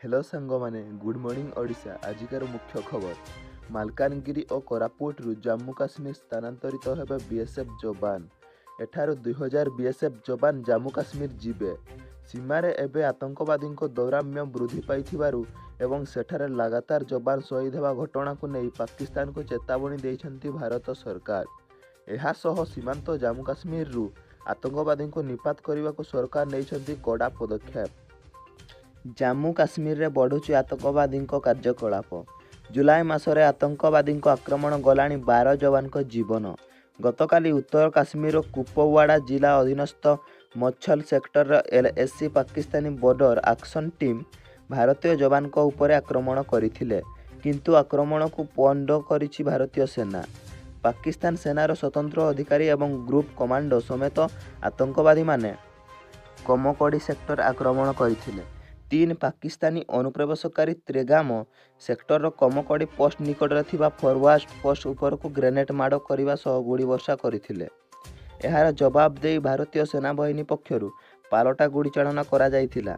hello सांगमाने good morning Odisha आजिकार मुख्य खबर मालकानगिरी और कोरापुटरू जम्मू काश्मीर स्थानांतरित हेबे बीएसएफ जवान एठारू 2000 बीएसएफ जवान जम्मू काश्मीर जिबे सीमारे एबे आतंकवादी दौराम्य वृद्धि पाइथिबारु एवं सेठारे लगातार जवान शहीद हेबा घटना को नहीं पाकिस्तान को चेतावनी देइछन्ति भारत सरकार एहा सह सीमांत जम्मू काश्मीर आतंकवादी निपात करने को सरकार नहीं कड़ा पदक्षेप जम्मू काश्मीर रे बढ़ुची आतंकवादी कार्यकलाप जुलाई मासरे आतंकवादी आक्रमण गलाणी 12 जवान जीवन गतकाली उत्तर काश्मीर कुपवाड़ा जिला अधीनस्थ Machhal sector LAC Pakistani border action team भारतीय जवान उपर आक्रमण करथिले किंतु आक्रमण को पंड करिछि भारतीय सेना पाकिस्तान सेनार स्वतंत्र अधिकारी एवं ग्रुप कमांडो समेत आतंकवादी माने कमकड़ी सेक्टर आक्रमण करथिले 3 पाकिस्तानी अनुप्रवेशकारी त्रेगाम सेक्टर कमकड़ी पोस्ट निकट में फरवार्ड पोस्ट उपर को ग्रेनेड माड़ करने सह गुड़ी वर्षा करथिले एहार जवाब दे भारतीय सेना बाहिनी पक्षरु पालटा गुड़ी चालना करा जायथिला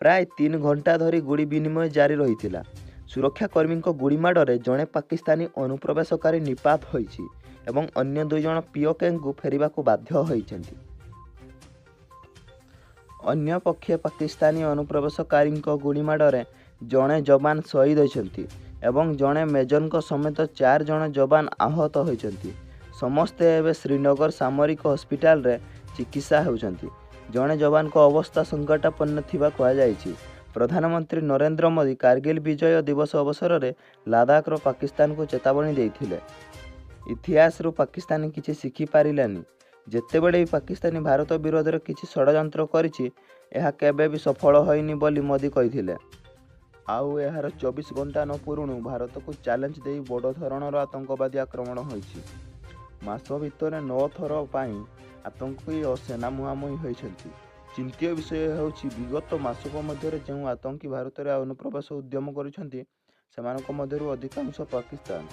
प्राय 3 घंटा धरी गुड़ी विनिमय जारी रहिथिला सुरक्षाकर्मी गुड़ी माड़े जड़े पाकिस्तानी अनुप्रवेशकारी निपात होइछि एवं अन्य 2 जण पीओके को फेरिबा को बाध्य होइछन्ति अन्य पक्षे पाकिस्तानी अनुप्रवेशकारी गुड़ीमाड़े जड़े जवान शहीद होती एवं जड़े मेजर समेत 4 जण जवान आहत होती समस्ते एवं श्रीनगर सामरिक हस्पिटाल रे चिकित्सा होउछन्ति जड़े जवान को अवस्था संकटापन्न थिबा कहुଯାଇଛି प्रधानमंत्री नरेंद्र मोदी कारगिल विजय दिवस अवसर में लद्दाख रो पाकिस्तान को चेतावनी देइथिले इतिहास रु पाकिस्तान किछि शिखि पारिलानी जेतेबेले पाकिस्तानी भारत विरोध में किसी षड्यंत्र करिछि एहा केबे भी सफल होइनी बोली मोदी कहिथिले आउ एहार 24 घंटा न पुरुणु भारत को चैलेंज दे बड़ धरणर आतंकवादी आक्रमण होइछि मास भितर 9 थर पाई आतंकी और सेना मुहांमुही होइछन्ति चिंत्य विषय होछि विगत मासक मध्य जो आतंकी भारत में अनुप्रवेश उद्यम करिछन्ति सेमानक मध्यरु अधिकांश पाकिस्तान